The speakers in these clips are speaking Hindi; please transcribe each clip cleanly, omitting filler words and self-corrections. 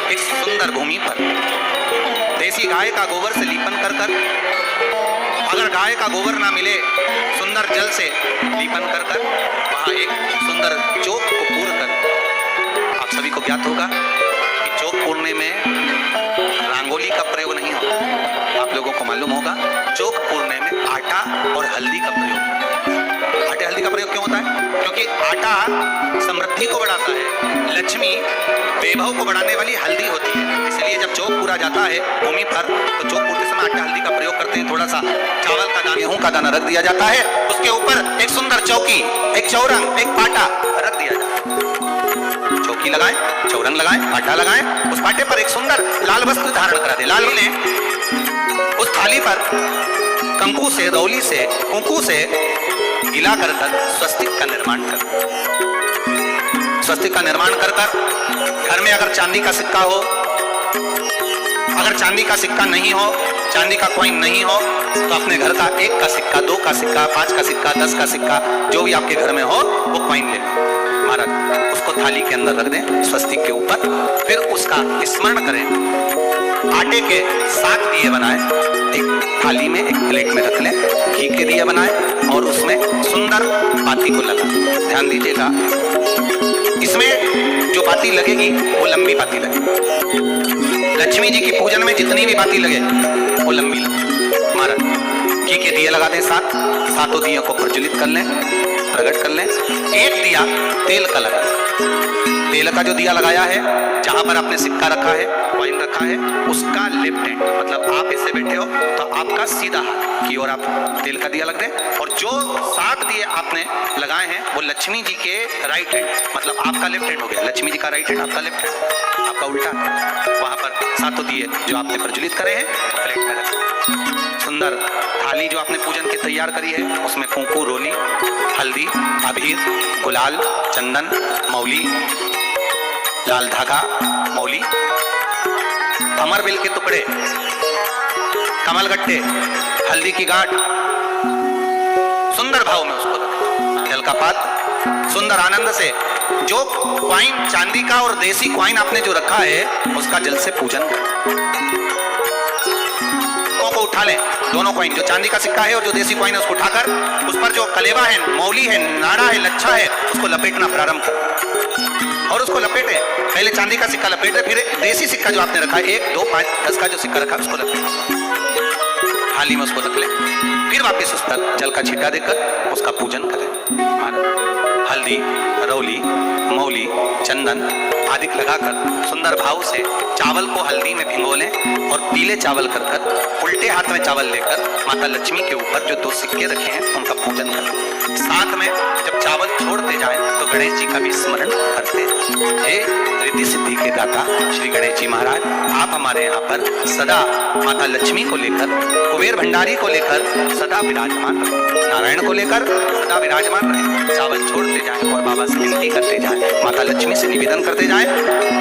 एक सुंदर भूमि पर देसी गाय का गोबर से लीपन कर कर, अगर गाय का गोबर ना मिले सुंदर जल से लीपन कर कर वहां एक सुंदर चौक को पूर कर, आप सभी को ज्ञात होगा कि चौक पूरने में रंगोली का प्रयोग नहीं होता। आप लोगों को मालूम होगा चौक पूरने में आटा और हल्दी का प्रयोग। आटे हल्दी का प्रयोग क्यों होता है? क्योंकि आटा समृद्धि को बढ़ाता है, लक्ष्मी वैभव को बढ़ाने वाली हल्दी होती है। इसलिए जब चौक पूरा जाता है भूमि पर तो चौक पूरते समय आटा हल्दी का प्रयोग करते हैं। थोड़ा सा चावल का दाना, गेहूं का दाना रख दिया जाता है, उसके ऊपर एक सुंदर चौकी, एक चौरंग, एक पाटा रख दिया जाता है। चौकी लगाएं, चौरंग लगाएं, पाटा लगाएं, उस पाटे पर एक सुंदर लाल वस्त्र धारण करा दे। लाली ने उस थाली पर कंकु से, रौली से, कुंकू से गिला कर स्वस्तिक का निर्माण कर, स्वस्तिक का निर्माण कर घर में अगर चांदी का सिक्का हो, अगर चांदी का सिक्का नहीं हो, चांदी का कॉइन नहीं हो, तो अपने घर का 1 का सिक्का, 2 का सिक्का, 5 का सिक्का, 10 का सिक्का, जो भी आपके घर में हो वो कॉइन ले महाराज, उसको थाली के अंदर रख दें स्वस्तिक के ऊपर। फिर उसका स्मरण करें। आटे के 7 दिए बनाए, एक थाली में, एक प्लेट में रख लें, घी के दिए बनाए और उसमें सुंदर बाती को लगा। ध्यान दीजिएगा, इसमें जो बाती लगेगी वो लंबी बाती लगेगी। लक्ष्मी जी की पूजन में जितनी भी बाती लगे वो लंबी लगे। महाराज घी के दिए लगा दें 7, 7 दियों को प्रज्वलित कर लें, प्रकट कर लें। एक दिया तेल का लगा, तेल का जो दिया लगाया है, जहां पर आपने सिक्का रखा है, कॉइन रखा है, उसका लेफ्ट हैंड, मतलब आप इससे बैठे हो तो आपका सीधा हाथ की ओर आप तेल का दिया लग दे। और जो 7 दिए आपने लगाए हैं वो लक्ष्मी जी के राइट हैंड, मतलब आपका लेफ्ट हैंड हो गया, लक्ष्मी जी का राइट हैंड, आपका लेफ्ट हैंड, आपका उल्टा। वहां पर 7 दिए जो आपने प्रज्वलित करे हैं प्लेट में रखें। सुंदर थाली जो आपने पूजन की तैयार करी है उसमें कुंकू, रोली, हल्दी, अबीर, गुलाल, चंदन, मौली, लाल धागा, मौली, अमरबेल के टुकड़े, कमलगट्टे, हल्दी की गांठ, सुंदर भाव में उसको रखें। जल का पात्र सुंदर आनंद से, जो क्वाइन चांदी का और देसी क्वाइन आपने जो रखा है उसका जल से पूजन करें। को उठा लें, दोनों कॉइन, जो चांदी का सिक्का है और जो देसी कॉइन है उसको उठाकर उस पर जो कलेवा है, मौली है, नाड़ा है, लच्छा है, उसको लपेटना प्रारंभ कर और उसको लपेटे। पहले चांदी का सिक्का लपेटे, फिर देसी सिक्का जो आपने रखा है 1, 2, 5, 10 का जो सिक्का रखा है उसको लपेटे, थाली में उसको रख ले। फिर वापस उस पर जल का छींटा देकर उसका पूजन करें। हल्दी, रौली, मौली, चंदन आदि लगाकर सुंदर भाव से चावल को हल्दी में भिगो लें और पीले चावल कर उल्टे हाथ में चावल लेकर माता लक्ष्मी के ऊपर जो 2 सिक्के रखे हैं उनका पूजन करें। साथ में जब चावल छोड़ते जाएं तो गणेश जी का भी स्मरण करते हैं। हे रिद्धि सिद्धि के दाता श्री गणेश जी महाराज, आप हमारे यहाँ पर सदा माता लक्ष्मी को लेकर, कुबेर भंडारी को लेकर सदा विराजमान रहे, नारायण को लेकर सदा विराजमान रहे। चावल छोड़ते जाएं और बाबा से विनती करते जाएं, माता लक्ष्मी से निवेदन करते जाएं,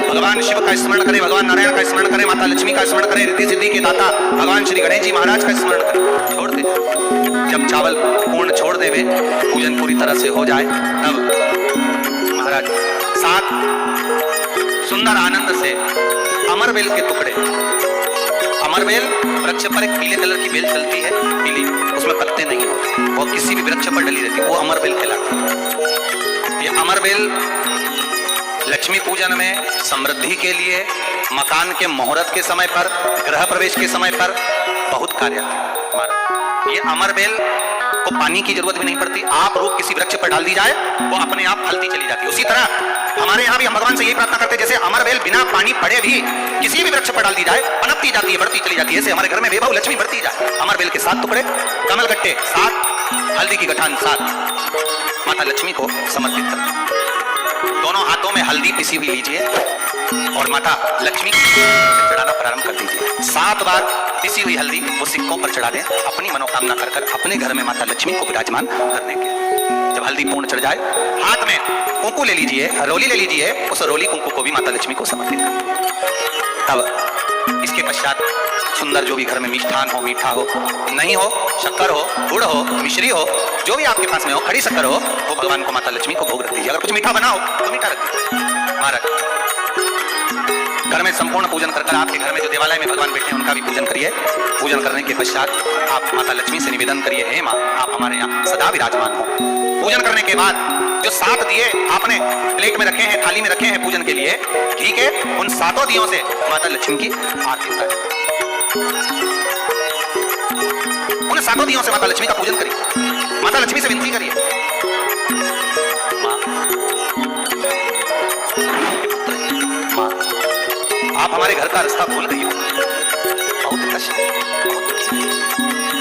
भगवान शिव का स्मरण करें, भगवान नारायण का स्मरण करें, माता लक्ष्मी का स्मरण करें, रिद्धि सिद्धि के दाता भगवान श्री गणेश जी महाराज का स्मरण करें। छोड़ते जब चावल पूर्ण छोड़ देवे, पूजन पूरी तरह से हो जाए, तब महाराज 7 सुंदर आनंद से अमरबेल के टुकड़े, अमरबेल वृक्ष पर एक पीले कलर की बेल चलती है, पीली, उसमें पत्ते नहीं होते, वो किसी भी वृक्ष पर डली रहती है, वो अमरबेल कहलाती है। ये अमरबेल लक्ष्मी पूजन में समृद्धि के लिए, मकान के मुहूर्त के समय पर, गृह प्रवेश के समय पर बहुत कार्य है। ये अमरबेल को पानी की जरूरत भी नहीं पड़ती, आप रूप किसी वृक्ष पर डाल दी जाए वो अपने आप फलती चली जाती है। उसी तरह हमारे यहाँ भी हम भगवान से यही प्रार्थना करते हैं, जैसे अमरबेल बिना पानी पड़े भी किसी भी वृक्ष पर डाल दी जाए पनपती जाती है, बढ़ती चली जाती है, ऐसे हमारे घर में वैभव लक्ष्मी बढ़ती जाए। अमरबेल के 7 टुकड़े, कमलगट्टे 7, हल्दी की गठान 7 माता लक्ष्मी को समर्पित करते। दोनों हाथों में हल्दी पिसी हुई लीजिए और माता लक्ष्मी को चढ़ाना प्रारंभ कर दीजिए। 7 बार पिसी हुई हल्दी वो सिक्कों पर चढ़ा दें, अपनी मनोकामना कर अपने घर में माता लक्ष्मी को विराजमान करने के। जब हल्दी पूर्ण चढ़ जाए, हाथ में कुंकू ले लीजिए, रोली ले लीजिए, उस रोली कुंकू को भी माता लक्ष्मी को समर्पित करें। तब इसके पश्चात सुंदर जो भी घर में मिष्ठान हो, मीठा हो, नहीं हो, शक्कर हो, गुड़ हो, मिश्री हो, जो भी आपके पास में हो, खड़ी शक्कर हो, वो भगवान को माता लक्ष्मी को भोग रख दीजिए। अगर कुछ मीठा बना हो तो मीठा रख दीजिए। महाराज घर में संपूर्ण पूजन कर आपके घर में जो देवालय में भगवान बैठे हैं उनका भी पूजन करिए। पूजन करने के पश्चात आप माता लक्ष्मी से निवेदन करिए, हे माँ आप हमारे यहाँ सदा विराजमान हो। पूजन करने के बाद जो 7 दिए आपने प्लेट में रखे हैं, थाली में रखे हैं पूजन के लिए, ठीक है, उन 7 दियों से माता लक्ष्मी की आरती उतारिए। उन 7 दियों से माता लक्ष्मी का पूजन करिए। माता लक्ष्मी से विनती करिए, माँ आप हमारे घर का रास्ता भूल गई हो, बहुत कष्ट,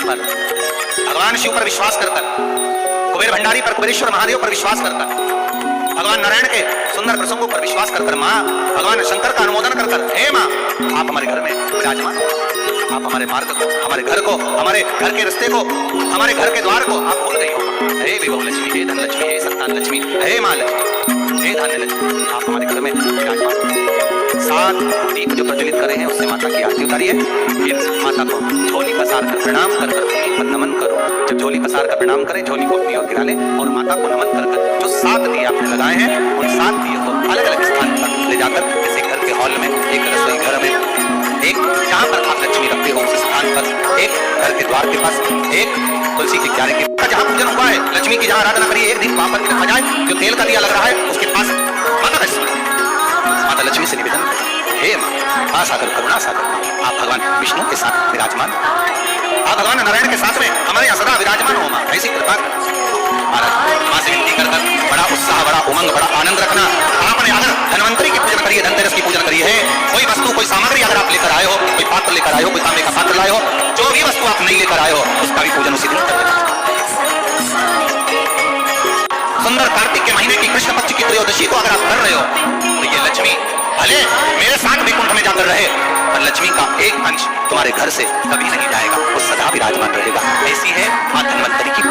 पर भगवान शिव पर विश्वास करकर, कुबेर भंडारी पर, कुबेरेश्वर महादेव पर विश्वास करकर, भगवान नारायण के सुंदर प्रसंगों पर विश्वास करकर, माँ भगवान शंकर का अनुमोदन करकर, हे माँ आप हमारे घर में विराजमान, आप हमारे मार्ग को, हमारे घर को, हमारे घर के रास्ते को, हमारे घर के द्वार को आप भूल गई हो। हे विभव लक्ष्मी, हे धन लक्ष्मी, हे संतान लक्ष्मी, हे माँ लक्ष्मी, हे धान्य लक्ष्मी, आप हमारे घर में विराजमान। 7 दीप जो प्रज्वलित कर रहे हैं उससे माता की आरती उतारिए। फिर माता को झोली पसार कर प्रणाम कर कर नमन करो। जब झोली पसार कर प्रणाम करें, झोली को अपनी ओर गिरा लें और माता को नमन कर कर जो 7 दिए आपने लगाए हैं उन 7 दिए को अलग अलग स्थान पर ले जाकर, जैसे घर के हॉल में, एक रसोई घर में, एक जहाँ पर आप लक्ष्मी रखते हो उस स्थान पर, एक घर के द्वार के पास, एक तुलसी के क्यारे के पास जहाँ पूजन हुआ है, लक्ष्मी की जहाँ आराधना करिए, एक दिन वहां पर रखा जाए। जो तेल का दिया लग रहा है उसके पास माता लक्ष्मी से निवेदन, हे माँ आसागर करुणा सागर, आप भगवान विष्णु के साथ विराजमान, आप भगवान नारायण के साथ में हमारे यहाँ सदा विराजमान हो। माँ ऐसी कृपा माँ से विनती कर बड़ा उत्साह, बड़ा उमंग, बड़ा आनंद रखना। आपने अगर धन्वंतरी की पूजन करिए, धनतेरस की पूजन करिए, है कोई वस्तु, कोई सामग्री अगर आप लेकर आए हो, कोई पात्र लेकर आए हो, कोई तांबे का पात्र लाए हो, जो भी वस्तु आप नहीं लेकर आए हो उसका भी पूजन उसी दिन कर देना। सुंदर कार्तिक के महीने की कृष्ण पक्ष की त्रयोदशी को अगर आप कर रहे हो तो ये लक्ष्मी भले मेरे साथ वैकुंठ में जाकर रहे, पर लक्ष्मी का एक अंश तुम्हारे घर से कभी नहीं जाएगा, वो सदा विराजमान रहेगा। ऐसी है माँ धन्वंतरी की